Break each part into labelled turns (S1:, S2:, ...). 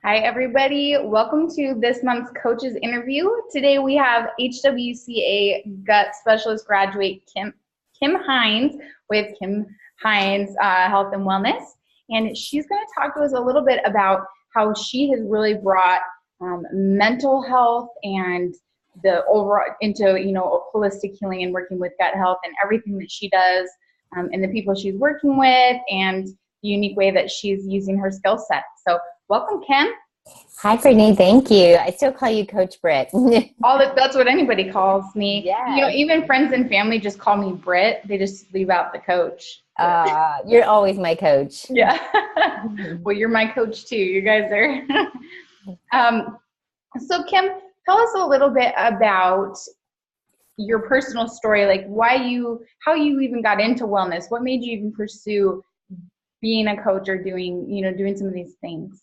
S1: Hi, everybody. Welcome to this month's coaches interview. Today we have HWCA gut specialist graduate Kim Hynes with Kim Hynes Health and Wellness. And she's going to talk to us a little bit about how she has really brought mental health and the overall into, holistic healing and working with gut health and everything that she does and the people she's working with and the unique way that she's using her skill set. So welcome, Kim.
S2: Hi, Brittany. Thank you. I still call you Coach Britt.
S1: That's what anybody calls me.
S2: Yeah.
S1: Even friends and family just call me Britt. They just leave out the coach.
S2: You're always my coach.
S1: Yeah. Well, you're my coach too. You guys are. So Kim, tell us a little bit about your personal story, like how you even got into wellness. What made you even pursue being a coach or doing some of these things?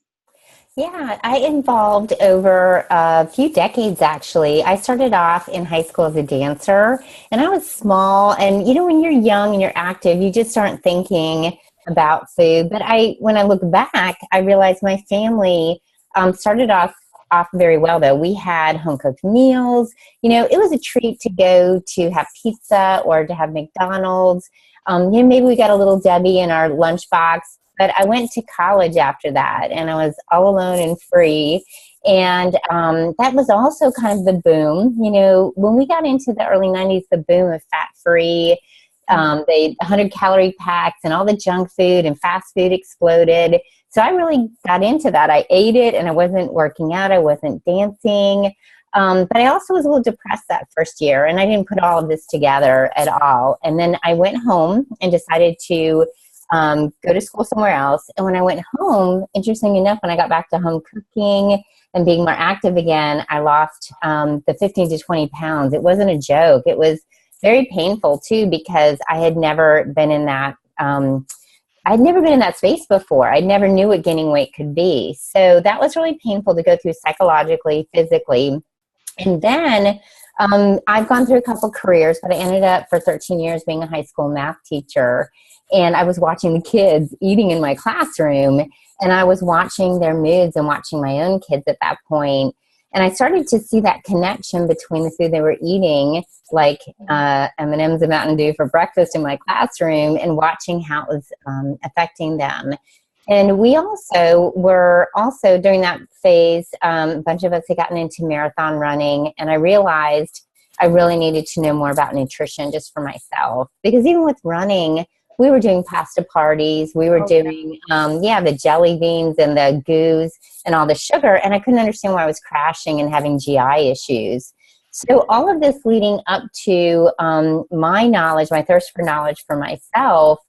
S2: Yeah, I involved over a few decades, actually. I started off in high school as a dancer, and I was small. And, when you're young and you're active, you just aren't thinking about food. But when I look back, I realized my family started off very well, though. We had home-cooked meals. It was a treat to go to have pizza or to have McDonald's. Maybe we got a little Debbie in our lunchbox. But I went to college after that, and I was all alone and free. And that was also kind of the boom. When we got into the early 90s, the boom of fat-free, the 100-calorie packs and all the junk food and fast food exploded. So I really got into that. I ate it, and I wasn't working out. I wasn't dancing. But I also was a little depressed that first year, and I didn't put all of this together at all. And then I went home and decided to go to school somewhere else. And when I went home, interesting enough, when I got back to home cooking and being more active again, I lost the 15 to 20 pounds. It wasn't a joke. It was very painful too, because I had never been in that, I'd never been in that space before. I never knew what gaining weight could be. So that was really painful to go through psychologically, physically. And then I've gone through a couple careers, but I ended up for 13 years being a high school math teacher. And I was watching the kids eating in my classroom, and I was watching their moods and watching my own kids at that point. And I started to see that connection between the food they were eating, like M&Ms and Mountain Dew for breakfast in my classroom, and watching how it was affecting them. And we were during that phase, a bunch of us had gotten into marathon running, and I realized I really needed to know more about nutrition just for myself. Because even with running, we were doing pasta parties. We were doing, the jelly beans and the goos and all the sugar. And I couldn't understand why I was crashing and having GI issues. So all of this leading up to my knowledge, my thirst for knowledge for myself,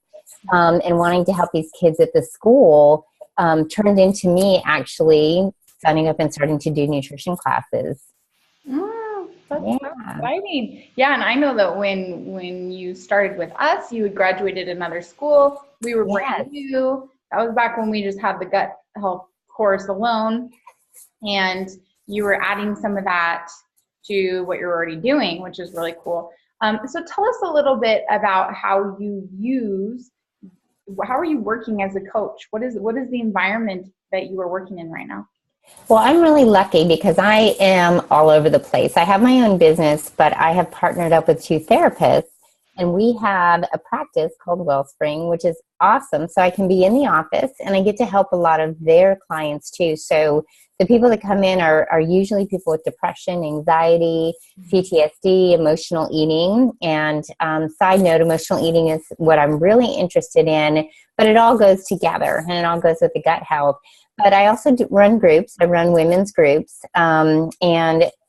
S2: and wanting to help these kids at the school turned into me actually signing up and starting to do nutrition classes.
S1: That's so exciting. Yeah, and I know that when you started with us, you had graduated another school. We were brand new. That was back when we just had the gut health course alone. And you were adding some of that to what you're already doing, which is really cool. So tell us a little bit about how are you working as a coach? What is the environment that you are working in right now?
S2: Well, I'm really lucky because I am all over the place. I have my own business, but I have partnered up with two therapists, and we have a practice called Wellspring, which is awesome. So I can be in the office, and I get to help a lot of their clients too. So the people that come in are usually people with depression, anxiety, PTSD, emotional eating. And side note, emotional eating is what I'm really interested in, but it all goes together, and it all goes with the gut health. But I also run groups. I run women's groups, and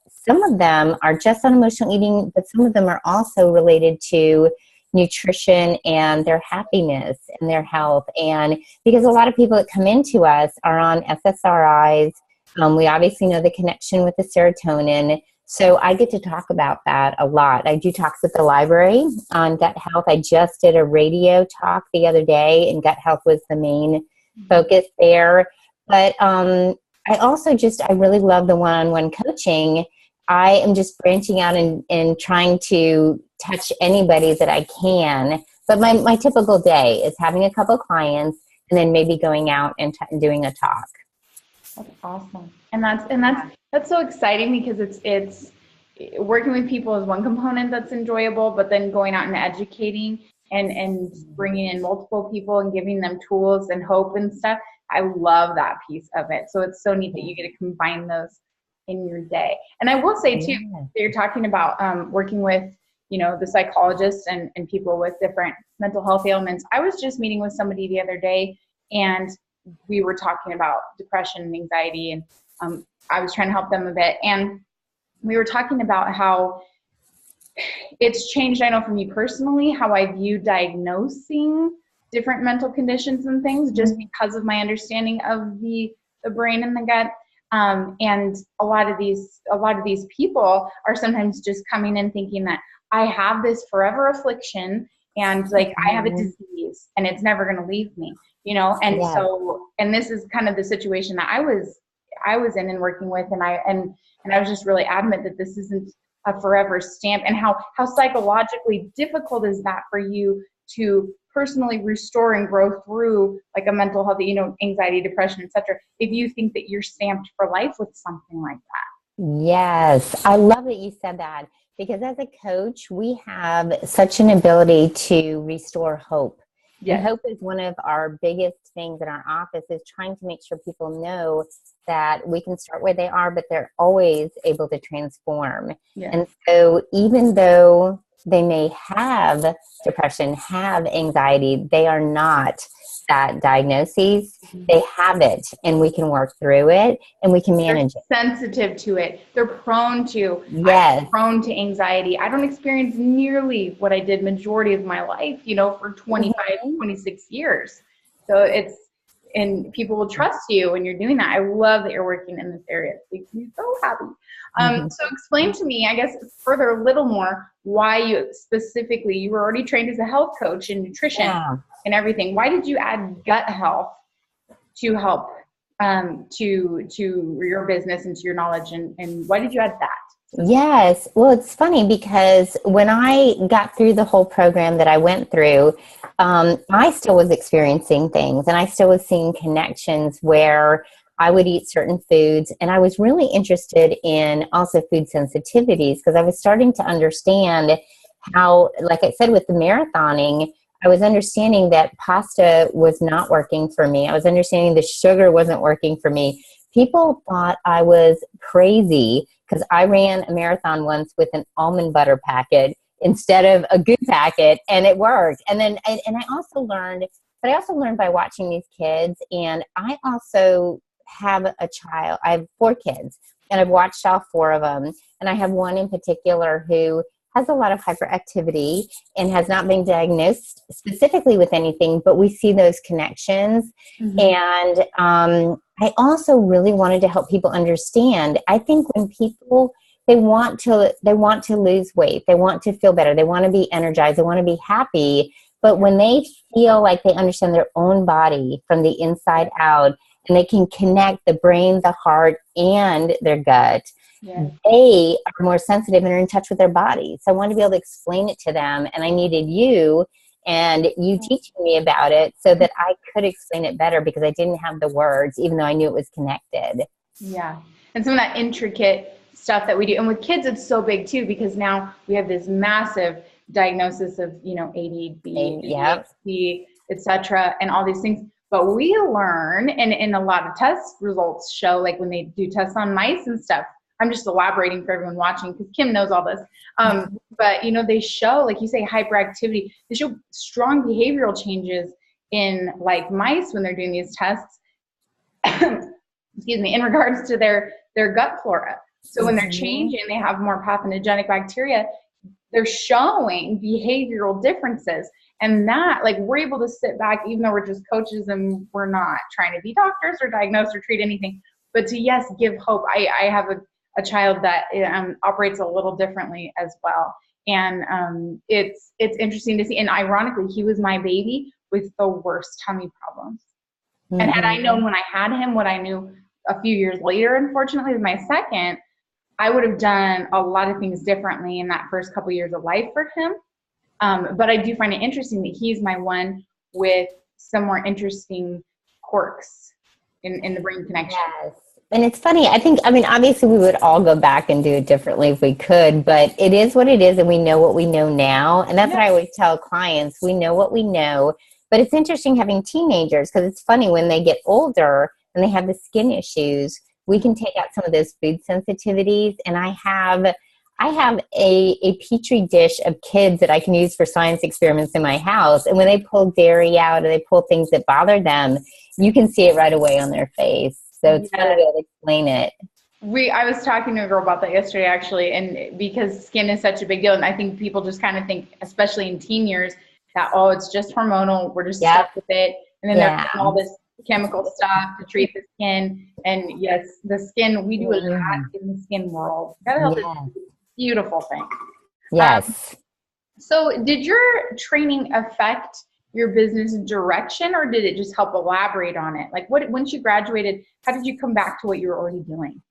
S2: some of them are just on emotional eating, but some of them are also related to nutrition and their happiness and their health. And because a lot of people that come into us are on SSRIs, we obviously know the connection with the serotonin. So I get to talk about that a lot. I do talks at the library on gut health. I just did a radio talk the other day, and gut health was the main focus there. But I really love the one-on-one coaching. I am just branching out and trying to touch anybody that I can. But my typical day is having a couple clients and then maybe going out and doing a talk.
S1: That's awesome. And that's so exciting because it's working with people is one component that's enjoyable, but then going out and educating and bringing in multiple people and giving them tools and hope and stuff. I love that piece of it. So it's so neat that you get to combine those in your day. And I will say too, that you're talking about working with, the psychologists and people with different mental health ailments. I was just meeting with somebody the other day, and we were talking about depression and anxiety, and I was trying to help them a bit. And we were talking about how it's changed, I know for me personally, how I view diagnosing different mental conditions and things just because of my understanding of the brain and the gut. And a lot of these people are sometimes just coming in thinking that I have this forever affliction and like I have a disease and it's never going to leave me, And so, and this is kind of the situation that I was in and working with, and I was just really adamant that this isn't a forever stamp, and how psychologically difficult is that for you to personally restore and grow through like a mental health, anxiety, depression, etc. if you think that you're stamped for life with something like that.
S2: Yes, I love that you said that, because as a coach, we have such an ability to restore hope. Yes. And hope is one of our biggest things in our office, is trying to make sure people know that we can start where they are, but they're always able to transform. Yes. And so even though they may have depression, have anxiety, they are not that diagnosis. They have it, and we can work through it, and we can manage it.
S1: Sensitive to it. They're prone to.
S2: Yes.
S1: I'm prone to anxiety. I don't experience nearly what I did majority of my life, for 25, 26 years. So and people will trust you when you're doing that. I love that you're working in this area. It makes me so happy. So explain to me, I guess, further a little more why you were already trained as a health coach in nutrition and everything. Why did you add gut health to help to your business and to your knowledge, and why did you add that?
S2: Yes. Well, it's funny because when I got through the whole program that I went through, I still was experiencing things, and I still was seeing connections where I would eat certain foods, and I was really interested in also food sensitivities, because I was starting to understand how, like I said, with the marathoning, I was understanding that pasta was not working for me. I was understanding the sugar wasn't working for me. People thought I was crazy because I ran a marathon once with an almond butter packet instead of a good packet, and it worked. And then, and I also learned by watching these kids, and I also have a child. I have 4 kids, and I've watched all 4 of them. And I have one in particular who has a lot of hyperactivity and has not been diagnosed specifically with anything, but we see those connections. And I also really wanted to help people understand. I think when people, they want to lose weight, they want to feel better, they want to be energized, they want to be happy, but when they feel like they understand their own body from the inside out, and they can connect the brain, the heart, and their gut, they are more sensitive and are in touch with their body. So I wanted to be able to explain it to them, and I needed you and you teaching me about it so that I could explain it better, because I didn't have the words, even though I knew it was connected.
S1: Yeah. And some of that intricate stuff that we do. And with kids, it's so big too, because now we have this massive diagnosis of, ADD, ADHD, etc., and all these things. But we learn, and a lot of test results show, like when they do tests on mice and stuff, I'm just elaborating for everyone watching because Kim knows all this. But, they show, like you say, hyperactivity. They show strong behavioral changes in like mice when they're doing these tests, excuse me, in regards to their gut flora. So when they're changing, they have more pathogenic bacteria, they're showing behavioral differences. And that, like, we're able to sit back, even though we're just coaches and we're not trying to be doctors or diagnose or treat anything, but to, yes, give hope. I have a child that operates a little differently as well. And it's interesting to see. And ironically, he was my baby with the worst tummy problems. And had I known when I had him what I knew a few years later, unfortunately, with my second, I would have done a lot of things differently in that first couple years of life for him. But I do find it interesting that he's my one with some more interesting quirks in the brain connection.
S2: Yes. And it's funny, I mean, obviously we would all go back and do it differently if we could, but it is what it is and we know what we know now. And that's what I always tell clients. We know what we know, but it's interesting having teenagers because it's funny when they get older and they have the skin issues, we can take out some of those food sensitivities. And I have a petri dish of kids that I can use for science experiments in my house. And when they pull dairy out or they pull things that bother them, you can see it right away on their face. So it's fun to be able to explain it.
S1: I was talking to a girl about that yesterday, actually, and because skin is such a big deal, and I think people just kind of think, especially in teen years, that, oh, it's just hormonal, we're just stuck with it, and then they're doing all this chemical stuff to treat the skin. And yes, the skin, we do a lot in the skin world. That is a beautiful thing.
S2: Yes.
S1: So did your training affect your business direction, or did it just help elaborate on it? Like once you graduated, how did you come back to what you were already doing?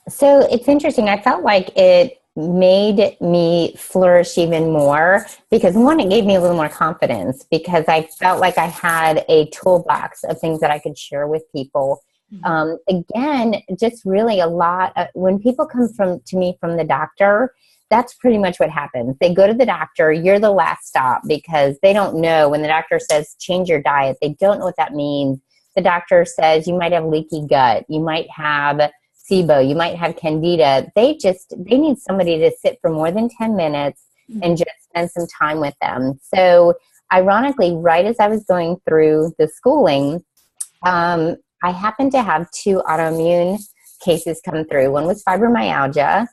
S2: So it's interesting. I felt like it made me flourish even more because one, it gave me a little more confidence because I felt like I had a toolbox of things that I could share with people. Again, just really a lot when people come to me from the doctor, that's pretty much what happens. They go to the doctor, you're the last stop because they don't know. When the doctor says change your diet, they don't know what that means. The doctor says you might have leaky gut, you might have SIBO, you might have candida. They need somebody to sit for more than 10 minutes and just spend some time with them. So ironically, right as I was going through the schooling, I happened to have 2 autoimmune cases come through. One was fibromyalgia,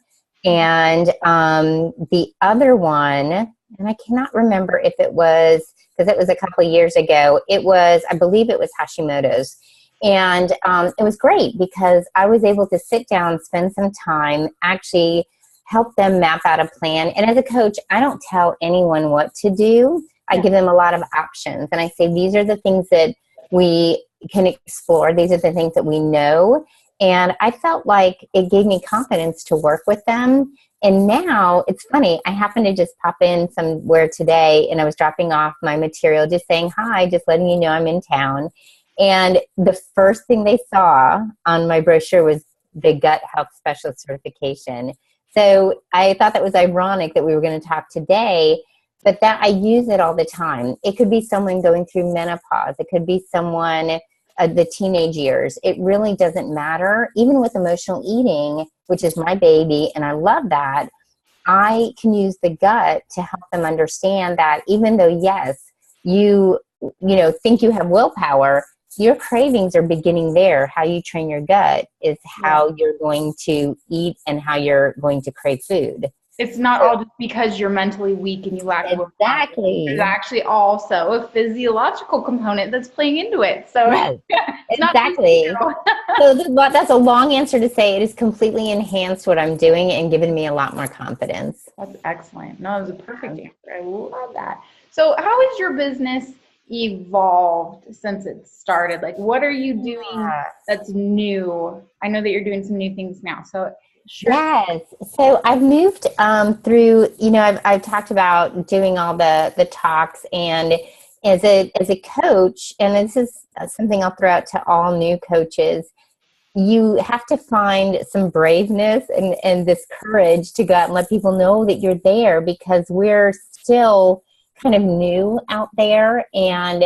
S2: and the other one, and I cannot remember if it was, because it was a couple of years ago, I believe it was Hashimoto's. And it was great because I was able to sit down, spend some time, actually help them map out a plan. And as a coach, I don't tell anyone what to do. I give them a lot of options. And I say, these are the things that we can explore. These are the things that we know. And I felt like it gave me confidence to work with them. And now it's funny, I happened to just pop in somewhere today and I was dropping off my material, just saying hi, just letting you know I'm in town. And the first thing they saw on my brochure was the gut health specialist certification. So I thought that was ironic that we were going to talk today, but that I use it all the time. It could be someone going through menopause. It could be someone the teenage years. It really doesn't matter. Even with emotional eating, which is my baby, and I love that, I can use the gut to help them understand that even though, yes, you think you have willpower, your cravings are beginning there. How you train your gut is how you're going to eat and how you're going to crave food.
S1: It's not all just because you're mentally weak and you lack willpower.
S2: Exactly.
S1: There's actually also a physiological component that's playing into it. So
S2: yes,
S1: it's
S2: exactly. So that's a long answer to say it has completely enhanced what I'm doing and given me a lot more confidence.
S1: That's excellent. No, it was a perfect answer. I love that. So how has your business evolved since it started? Like, what are you doing that's new? I know that you're doing some new things now. So
S2: yes. So I've moved through, I've talked about doing all the talks, and as a coach, and this is something I'll throw out to all new coaches, you have to find some braveness and this courage to go out and let people know that you're there, because we're still kind of new out there. And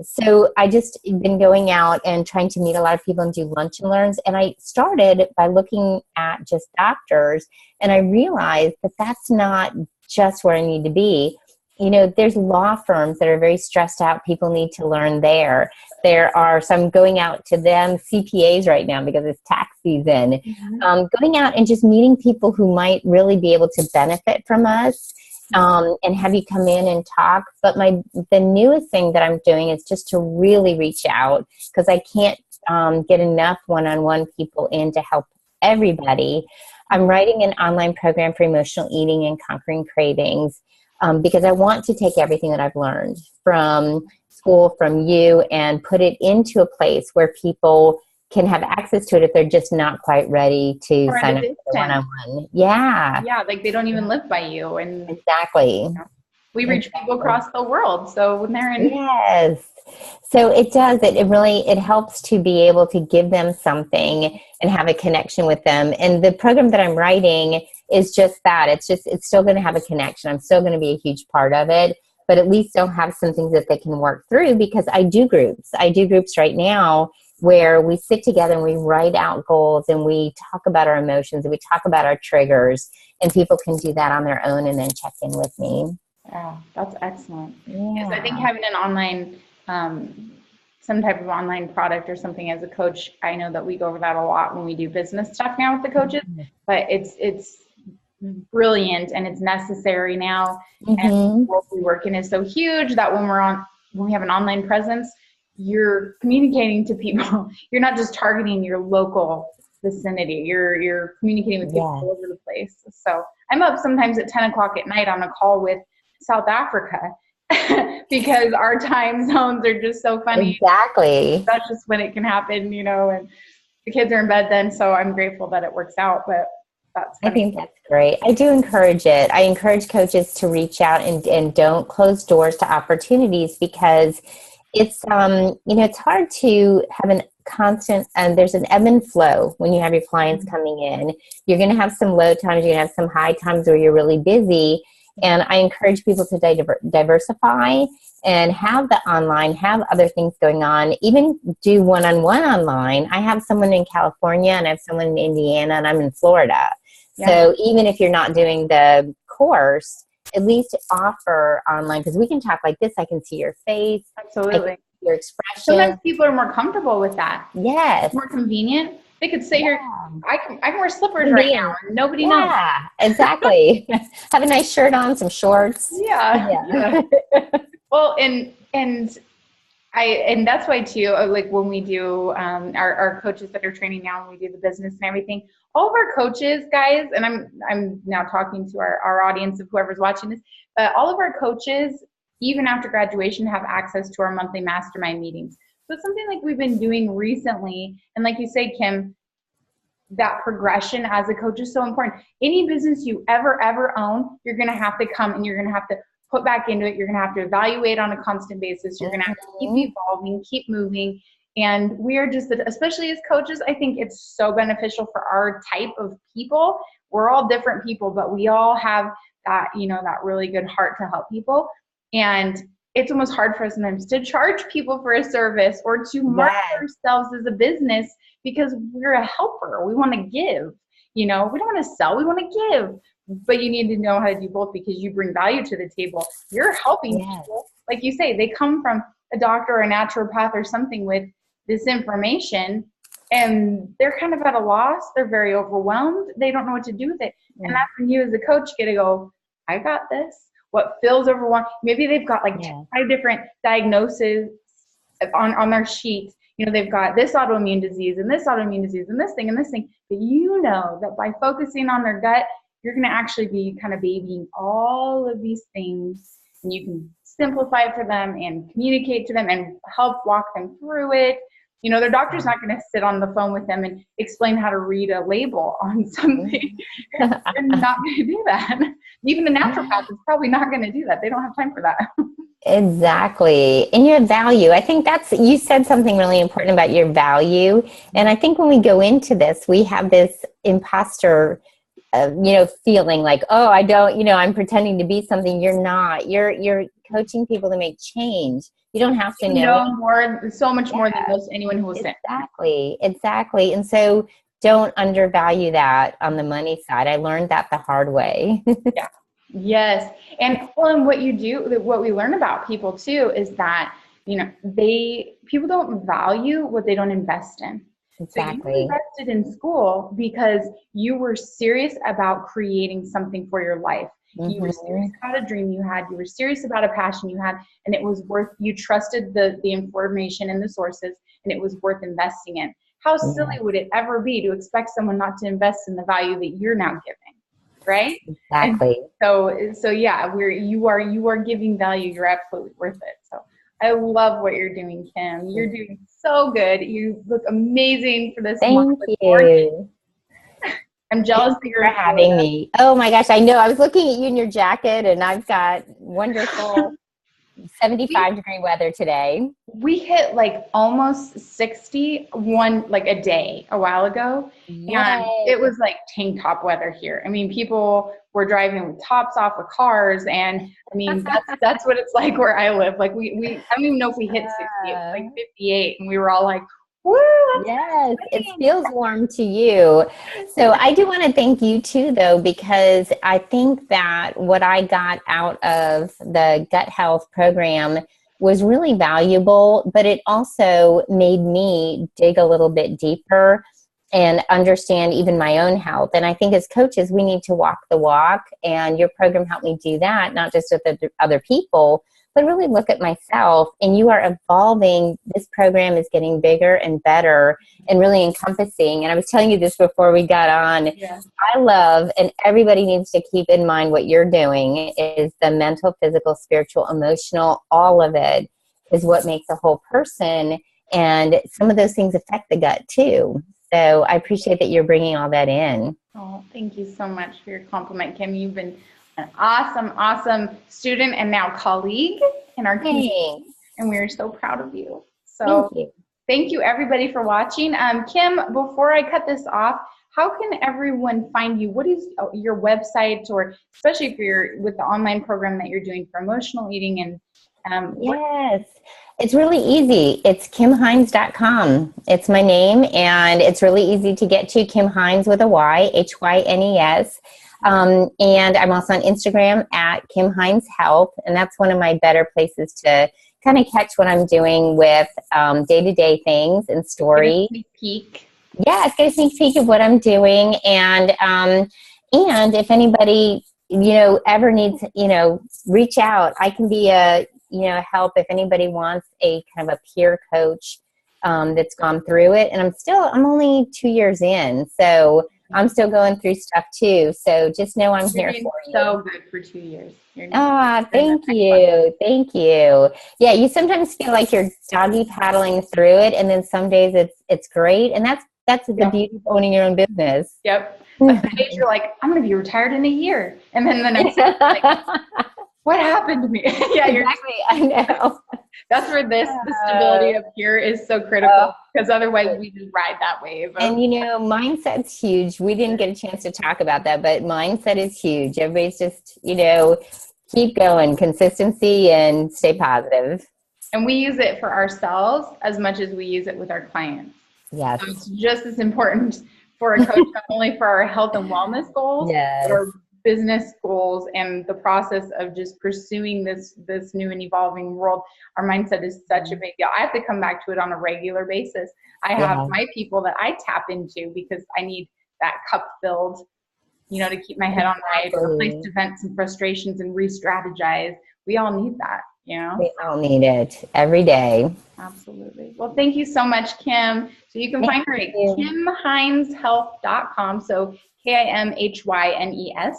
S2: so I just been going out and trying to meet a lot of people and do lunch and learns. And I started by looking at just doctors, and I realized that that's not just where I need to be. There's law firms that are very stressed out. People need to learn there. There are some going out to them, CPAs right now because it's tax season, going out and just meeting people who might really be able to benefit from us. And have you come in and talk. But the newest thing that I'm doing is just to really reach out, because I can't get enough one-on-one people in to help everybody. I'm writing an online program for emotional eating and conquering cravings, because I want to take everything that I've learned from school, from you, and put it into a place where people can have access to it if they're just not quite ready to sign up for one-on-one. Yeah.
S1: Yeah, like they don't even live by you. And
S2: exactly.
S1: we reach people across the world. So when they're in.
S2: Yes. So it does. It really, it helps to be able to give them something and have a connection with them. And the program that I'm writing is just that. It's still going to have a connection. I'm still going to be a huge part of it, but at least they'll have some things that they can work through, because I do groups. I do groups right now where we sit together and we write out goals and we talk about our emotions and we talk about our triggers, and people can do that on their own and then check in with me.
S1: Yeah, that's excellent.
S2: Yeah.
S1: Because I think having an online, some type of online product or something as a coach, I know that we go over that a lot when we do business stuff now with the coaches, but it's brilliant and it's necessary now. And what we work in is so huge that when we have an online presence, you're communicating to people. You're not just targeting your local vicinity. You're communicating with people all over the place. So I'm up sometimes at 10 o'clock at night on a call with South Africa because our time zones are just so funny.
S2: Exactly.
S1: That's just when it can happen, and the kids are in bed then. So I'm grateful that it works out, but that's funny.
S2: I think that's great. I do encourage it. I encourage coaches to reach out and don't close doors to opportunities, because it's, it's hard to have an constant, and there's an ebb and flow when you have your clients coming in. You're going to have some low times, you're going to have some high times where you're really busy. And I encourage people to diversify and have the online, have other things going on, even do one-on-one online. I have someone in California and I have someone in Indiana and I'm in Florida. Yeah. So even if you're not doing the course, at least offer online, because we can talk like this. I can see your face.
S1: Absolutely.
S2: Your expression.
S1: Sometimes people are more comfortable with that.
S2: Yes.
S1: It's more convenient. They could say here, I can wear slippers right now and nobody knows.
S2: Yeah, exactly. Have a nice shirt on, some shorts.
S1: Yeah. Well, and that's why too, like when we do our coaches that are training now, when we do the business and everything, all of our coaches, guys, and I'm now talking to our audience of whoever's watching this, but all of our coaches, even after graduation, have access to our monthly mastermind meetings. So it's something like we've been doing recently. And like you say, Kim, that progression as a coach is so important. Any business you ever own, you're going to have to come and you're going to have to put back into it. You're going to have to evaluate on a constant basis. You're going to have to keep evolving, keep moving. And we are just, especially as coaches, I think it's so beneficial for our type of people. We're all different people, but we all have that, that really good heart to help people. And it's almost hard for us sometimes to charge people for a service or to market ourselves as a business, because we're a helper. We want to give, we don't want to sell, we want to give. But you need to know how to do both, because you bring value to the table. You're helping people. Like you say, they come from a doctor or a naturopath or something with this information, and they're kind of at a loss. They're very overwhelmed. They don't know what to do with it. And that's when you as a coach get to go, I got this. What feels overwhelmed, maybe they've got like 5 different diagnoses on their sheet. They've got this autoimmune disease and this autoimmune disease and this thing and this thing. But that by focusing on their gut, you're going to actually be kind of babying all of these things, and you can simplify it for them and communicate to them and help walk them through it. Their doctor's not going to sit on the phone with them and explain how to read a label on something. They're not going to do that. Even the naturopath is probably not going to do that. They don't have time for that.
S2: Exactly. And your value. I think you said something really important about your value. And I think when we go into this, we have this imposter feeling like, oh, I don't, I'm pretending to be something. You're not. You're coaching people to make change. You don't have to know
S1: more, so much more than anyone who will say.
S2: Exactly. And so don't undervalue that on the money side. I learned that the hard way.
S1: Yeah. Yes. And what we learn about people too is that, people don't value what they don't invest in.
S2: Exactly.
S1: So you invested in school because you were serious about creating something for your life. You were serious about a dream you had. You were serious about a passion you had, and it was you trusted the information and the sources, and it was worth investing in. How silly would it ever be to expect someone not to invest in the value that you're now giving, right?
S2: Exactly.
S1: And so yeah, you are giving value. You're absolutely worth it. So I love what you're doing, Kim. You're doing so good. You look amazing for this month.
S2: Thank you.
S1: I'm jealous that you're
S2: having me. Oh my gosh, I know. I was looking at you in your jacket, and I've got wonderful 75-degree weather today.
S1: We hit like almost 61 like a day a while ago.
S2: Yay.
S1: And it was like tank top weather here. I mean, people were driving with tops off of cars, and I mean that's what it's like where I live. Like we I don't even know if we hit 60, it was like 58, and we were all like, woo,
S2: yes, it feels warm to you. So I do want to thank you too, though, because I think that what I got out of the gut health program was really valuable, but it also made me dig a little bit deeper and understand even my own health. And I think as coaches, we need to walk the walk, and your program helped me do that, not just with other people, but really look at myself. And you are evolving. This program is getting bigger and better and really encompassing. And I was telling you this before we got on.
S1: Yeah.
S2: I love, and everybody needs to keep in mind what you're doing is the mental, physical, spiritual, emotional, all of it is what makes a whole person. And some of those things affect the gut too. So I appreciate that you're bringing all that in.
S1: Oh, thank you so much for your compliment, Kim. You've been an awesome student and now colleague in our community, and we are so proud of you. So thank you everybody for watching. Kim, before I cut this off, how can everyone find you? What is your website, or especially if you're with the online program that you're doing for emotional eating? And
S2: yes, it's really easy. It's KimHynes.com. It's my name, and it's really easy to get to. Kim Hynes with a Y, Hynes. And I'm also on Instagram at Kim Hynes Health, and that's one of my better places to kind of catch what I'm doing with day-to-day things and stories.
S1: Get a sneak peek.
S2: Yes, get a sneak peek of what I'm doing, and if anybody ever needs reach out. I can be a help if anybody wants a kind of a peer coach that's gone through it. And I'm only 2 years in, so I'm still going through stuff too. So just know I'm here for you.
S1: So good for 2 years.
S2: Thank you. Thank you. Yeah, you sometimes feel like you're doggy paddling through it, and then some days it's great. And that's the beauty of owning your own business.
S1: Yep. Some days you're like, I'm going to be retired in a year. And then the next day, like, what happened to me? Yeah,
S2: exactly. I know.
S1: That's where the stability up here is so critical, because otherwise we just ride that wave.
S2: And mindset's huge. We didn't get a chance to talk about that, but mindset is huge. Everybody's just, keep going, consistency, and stay positive.
S1: And we use it for ourselves as much as we use it with our clients.
S2: Yes.
S1: So it's just as important for a coach, not only for our health and wellness goals,
S2: yes,
S1: but our business goals and the process of just pursuing this new and evolving world. Our mindset is such a big deal. I have to come back to it on a regular basis. I have my people that I tap into because I need that cup filled, to keep my head on right, a place to vent some frustrations and re-strategize. We all need that,
S2: We all need it every day.
S1: Absolutely. Well, thank you so much, Kim. So you can find her at KimHynesHealth.com. So KIMHYNES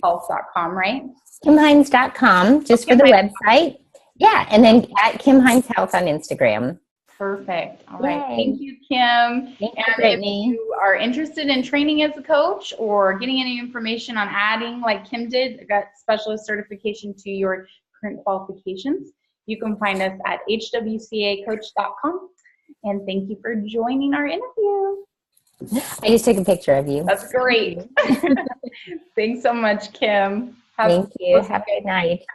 S1: health.com, right?
S2: KimHynes.com, just for the website. Yeah, and then at Kim Hynes Health on Instagram.
S1: Perfect. All right. Thank you, Kim.
S2: Thank you, Brittany.
S1: If you are interested in training as a coach or getting any information on adding, like Kim did, got specialist certification to your current qualifications, you can find us at HWCAcoach.com. And thank you for joining our interview.
S2: I just took a picture of you.
S1: That's great. Thanks so much, Kim.
S2: Thank you. Have a good night.